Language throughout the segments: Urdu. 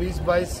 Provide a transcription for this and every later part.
20-22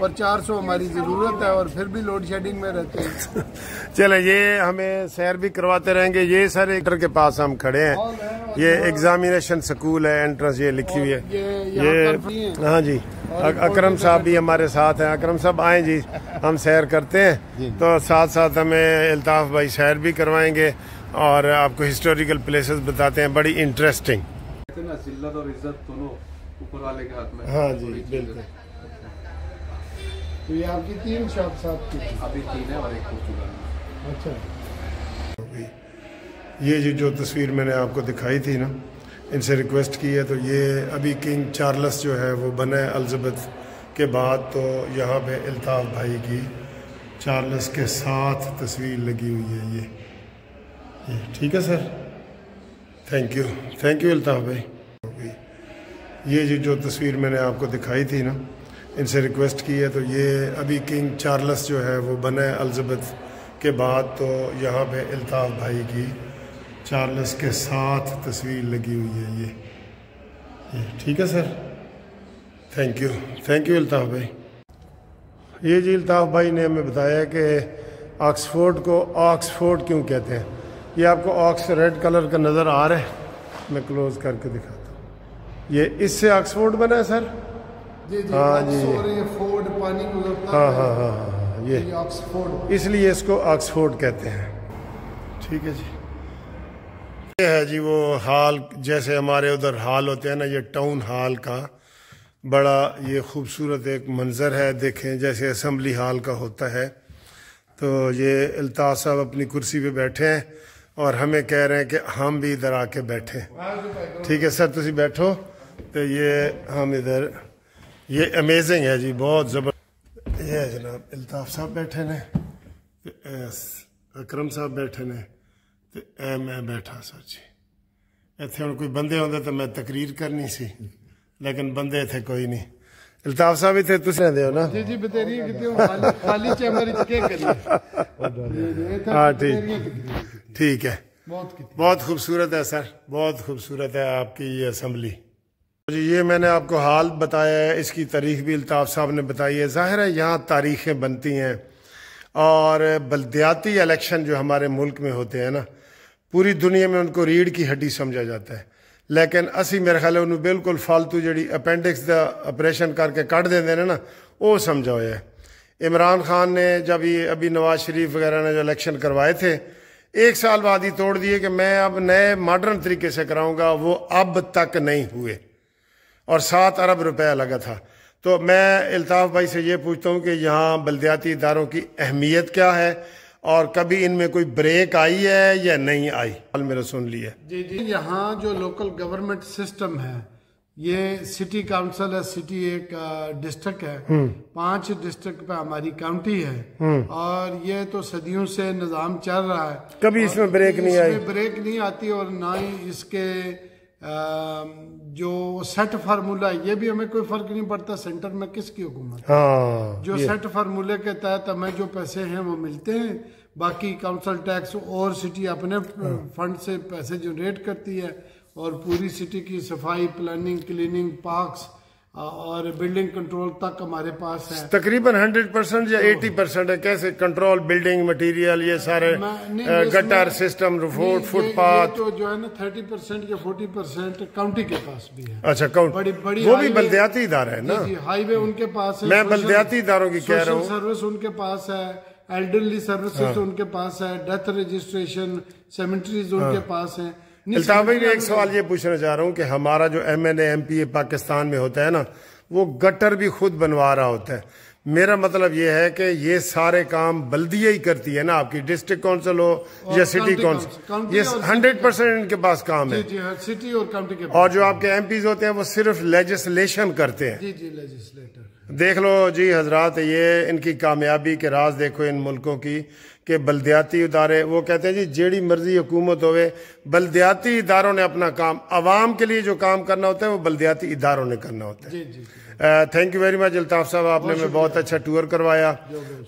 اور 400 ہماری ضرورت ہے اور پھر بھی لوڈ شیڈنگ میں رہتے ہیں. چلیں یہ ہمیں سیر بھی کرواتے رہیں گے. یہ سر ایکٹر کے پاس ہم کھڑے ہیں. یہ ایگزامینیشن سکول ہے, انٹرنس یہ لکھی ہوئی ہے. یہ ہاں جی اکرم صاحب بھی ہمارے ساتھ ہیں. اکرم صاحب آئیں جی, ہم سیر کرتے ہیں تو ساتھ ساتھ ہمیں الطاف بھائی سیر بھی کروائیں گے اور آپ کو ہسٹوریکل پلیسز بتاتے ہیں, بڑی انٹرسٹنگ. ذلت اور عزت دونوں اوپر والے کے ہاتھ میں. ہاں جی بالکل. تو یہ آپ کی 3 شاپ صاحب کی ابھی 3 ہے اور ایک ہو چکا ہے. اچھا یہ جی جو تصویر میں نے آپ کو دکھائی تھی نا, ان سے ریکویسٹ کی ہے, تو یہ ابھی کنگ چارلس جو ہے وہ بنا ہے الزبتھ کے بعد, تو یہاں پہ الطاف بھائی کی چارلس کے ساتھ تصویر لگی ہوئی ہے. یہ ٹھیک ہے سر, تھینک یو الطاف بھائی. یہ جی جو تصویر میں نے آپ کو دکھائی تھی نا, ان سے ریکویسٹ کی ہے, تو یہ ابھی کنگ چارلس جو ہے وہ بنا ہے الزبتھ کے بعد, تو یہاں پہ الطاف بھائی کی چارلس کے ساتھ تصویر لگی ہوئی ہے. یہ ٹھیک ہے سر, تھینک یو الطاف بھائی. یہ جی الطاف بھائی نے ہمیں بتایا کہ آکسفورڈ کو آکسفورڈ کیوں کہتے ہیں. یہ آپ کو آکس ریڈ کلر کا نظر آ رہا ہے, میں کلوز کر کے دکھاتا ہوں. یہ اس سے آکسفورڈ بنا ہے سر. جی جی ہاں جی, فورڈ پانی گزرتا ہاں ہے. ہاں ہاں ہاں, یہ آکسفورڈ, اس لیے اس کو آکسفورڈ کہتے ہیں. ٹھیک ہے جی. یہ ہے جی وہ ہال, جیسے ہمارے ادھر ہال ہوتے ہیں نا, یہ ٹاؤن ہال کا بڑا یہ خوبصورت ایک منظر ہے. دیکھیں جیسے اسمبلی ہال کا ہوتا ہے. تو یہ الطاف صاحب اپنی کرسی پہ بیٹھے ہیں اور ہمیں کہہ رہے ہیں کہ ہم بھی ادھر آ کے بیٹھیں. ٹھیک ہے سر, تسی بیٹھو. تو یہ ہم ادھر, یہ امیزنگ ہے جی, بہت زبردست. یہ ہے جناب الطاف صاحب بیٹھے نے, اکرم صاحب بیٹھے نے, تو اے میں بیٹھا سر جی. اتنے ہوں کوئی بندے ہوندے تو میں تقریر کرنی سی, لیکن بندے تھے کوئی نہیں. الطاف صاحب ہی تھے, تسی رہندے ہو نا. جی جی بتیری کتنے خالی چیمبر کے کریے. ہاں ٹھیک ہے. بہت خوبصورت ہے سر, بہت خوبصورت ہے آپ کی یہ اسمبلی. جی یہ میں نے آپ کو حال بتایا ہے, اس کی تاریخ بھی الطاف صاحب نے بتائی ہے. ظاہر ہے یہاں تاریخیں بنتی ہیں, اور بلدیاتی الیکشن جو ہمارے ملک میں ہوتے ہیں نا, پوری دنیا میں ان کو ریڑھ کی ہڈی سمجھا جاتا ہے. لیکن اسی میرے خیال ہے انہوں بالکل فالتو جڑی اپینڈکس دا آپریشن کر کے کٹ دیں نا, وہ سمجھا ہوا ہے. عمران خان نے جب یہ ابھی نواز شریف وغیرہ نے جو الیکشن کروائے تھے, 1 سال بعد ہی توڑ دیے کہ میں اب نئے ماڈرن طریقے سے کراؤں گا. وہ اب تک نہیں ہوئے, اور 7 ارب روپیہ لگا تھا. تو میں الطاف بھائی سے یہ پوچھتا ہوں کہ یہاں بلدیاتی اداروں کی اہمیت کیا ہے, اور کبھی ان میں کوئی بریک آئی ہے یا نہیں آئی؟ حال میرا سن لیا. جی جی یہاں جو لوکل گورنمنٹ سسٹم ہے, یہ سٹی کاؤنسل ہے, سٹی ایک ڈسٹرکٹ ہے, 5 ڈسٹرکٹ پہ ہماری کاؤنٹی ہے, اور یہ تو صدیوں سے نظام چل رہا ہے. کبھی اس میں بریک نہیں آئی؟ اس میں بریک نہیں آتی, اور نہ ہی اس کے جو سیٹ فارمولہ ہے, یہ بھی ہمیں کوئی فرق نہیں پڑتا سینٹر میں کس کی حکومت. جو سیٹ فارمولے کے تحت ہمیں جو پیسے ہیں وہ ملتے ہیں. باقی کاؤنسل ٹیکس اور سٹی اپنے فنڈ سے پیسے جنریٹ کرتی ہے, اور پوری سٹی کی صفائی, پلاننگ, کلیننگ, پارکس اور بلڈنگ کنٹرول تک ہمارے پاس ہے. تقریباً 100% یا 80% ہے. کیسے کنٹرول بلڈنگ مٹیریل, یہ سارے گٹر سسٹم, فٹ پاتھ, تو جو ہے نا 30% یا 40% کاؤنٹی کے پاس بھی ہے. اچھا وہ بھی بلدیاتی ادارہ ہے نا. جی ہائی وے ان کے پاس ہے. میں بلدیاتی اداروں کی کہہ رہا ہوں. سروس ان کے پاس ہے, ایلڈرلی سروسز ان کے پاس ہے, ڈیتھ رجسٹریشن, سیمیٹریز ان کے پاس ہیں. الطاف بھائی ایک سوال یہ پوچھنا چاہ رہا ہوں کہ ہمارا جو MNA MP پاکستان میں ہوتا ہے نا, وہ گٹر بھی خود بنوا رہا ہوتا ہے. میرا مطلب یہ ہے کہ یہ سارے کام بلدیہ ہی کرتی ہے نا, آپ کی ڈسٹرکٹ کونسل ہو یا سٹی کونسل, یہ 100% ان کے پاس کام ہے. سٹی اور کاؤنٹی کے پاس. اور جو آپ کے MPs ہوتے ہیں وہ صرف لیجسلیشن کرتے ہیں. جی جی لیجسلیٹر. دیکھ لو جی حضرات, یہ ان کی کامیابی کے راز دیکھو ان ملکوں کی, کہ بلدیاتی ادارے, وہ کہتے ہیں جی جیڑی مرضی حکومت ہوئے, بلدیاتی اداروں نے اپنا کام, عوام کے لیے جو کام کرنا ہوتا ہے وہ بلدیاتی اداروں نے کرنا ہوتا ہے. Thank you very much Altaf صاحب, آپ نے ہمیں بہت اچھا ٹور کروایا,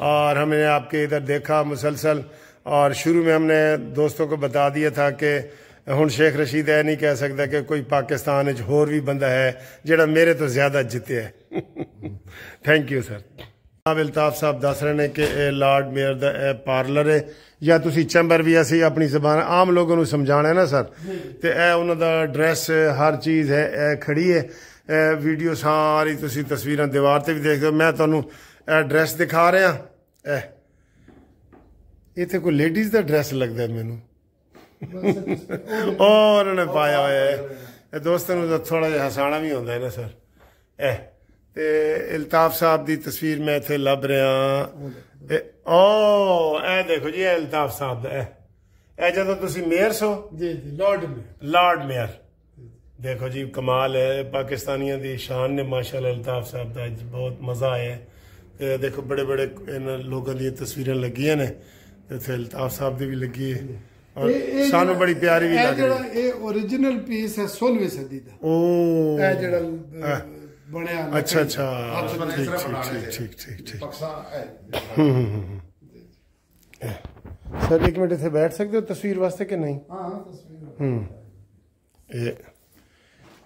اور ہم نے آپ کے ادھر دیکھا مسلسل. اور شروع میں ہم نے دوستوں کو بتا دیا تھا کہ ہن شیخ رشید ہے نہیں کہہ سکتا کہ کوئی پاکستان ہور بھی بندہ ہے جڑا میرے تو زیادہ جتے ہے. Thank you sir. جناب الطاف صاحب دس رہے ہیں کہ a lot measure the a parlour ہے یا تسی چیمبر بھی اسی اپنی زبان عام لوگوں کو سمجھانا ہے نا سر تے اے انہاں دا ڈریس ہر چیز ہے اے کھڑی ہے اے ویڈیو ساری تسی تصویراں دیوار تے بھی دیکھ دو میں تانوں اے ڈریس دکھا رہا اے ایتھے کوئی لیڈیز دا ڈریس لگدا ہے مینوں اور انہوں نے پایا ہوا ہے دوستوں نے تھوڑا جہا ہسانا بھی ہوتا ہے نا سر اے تے الطاف صاحب دی تصویر میں اتنے لب رہا او اے دیکھو جی اے الطاف صاحب دا اے جدو تسی میئر سو جی جی لارڈ میئر دیکھو جی کمال ہے پاکستانیاں دی شان نے ماشاءاللہ الطاف صاحب دا بہت مزہ آیا ہے دیکھو بڑے بڑے لوگوں دی تصویریں لگی ہیں تے الطاف صاحب دی بھی لگی ہے اور سانو بڑی پیاری بھی لگ رہی ہے یہ اوریجنل پیس ہے 16ویں صدی دا او اے جڑا بنیا اچھا اچھا ٹھیک سر ایک منٹ اتنے بیٹھ سکتے ہو تصویر واسطے کہ نہیں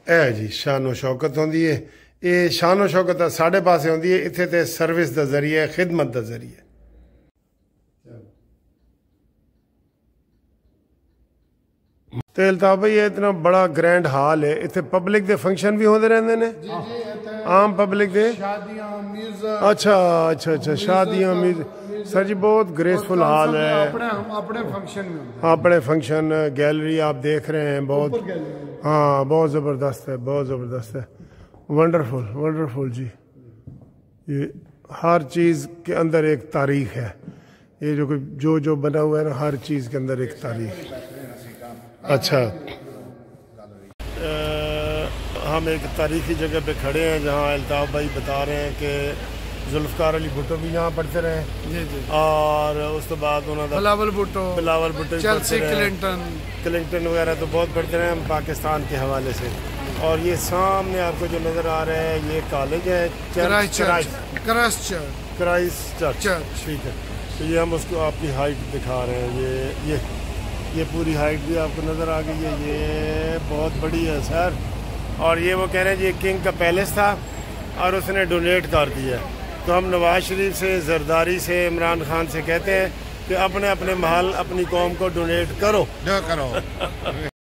اے جی شان و شوکت ہوندی ہے یہ شان و شوکت ساڈے پاسے ہوندی ہے اتنے تے سروس دا ذریعہ ہے خدمت دا ذریعہ تو الطاف بھائی یہ اتنا بڑا گرینڈ ہال ہے اتنے پبلک دے فنکشن بھی ہوندے رہندے نے عام پبلک دے شادیاں میوزک اچھا شادیاں میوزک سر جی بہت گریسفل ہال ہے اپنے فنکشن میں اپنے فنکشن گیلری آپ دیکھ رہے ہیں بہت ہاں بہت زبردست ہے بہت زبردست ہے ونڈرفل جی یہ ہر چیز کے اندر ایک تاریخ ہے یہ جو بنا ہوا ہے نا ہر چیز کے اندر ایک تاریخ اچھا ہم ایک تاریخی جگہ پہ کھڑے ہیں جہاں الطاف بھائی بتا رہے ہیں کہ ذوالفقار علی بھٹو بھی یہاں پڑھتے رہے جی اور اس تو بعد انہوں نے بلاول بھٹو چیلسی کلنٹن وغیرہ تو بہت پڑھتے رہے ہم پاکستان کے حوالے سے اور یہ سامنے آپ کو جو نظر آ رہا ہے یہ کالج ہے کرائسٹ چرچ ٹھیک ہے تو یہ ہم اس کو آپ کی ہائٹ دکھا رہے ہیں یہ پوری ہائٹ بھی آپ کو نظر آ گئی ہے یہ بہت بڑی ہے سر اور یہ وہ کہہ رہے ہیں یہ کنگ کا پیلس تھا اور اس نے ڈونیٹ کر دیا تو ہم نواز شریف سے زرداری سے عمران خان سے کہتے ہیں کہ اپنے محل اپنی قوم کو ڈونیٹ کرو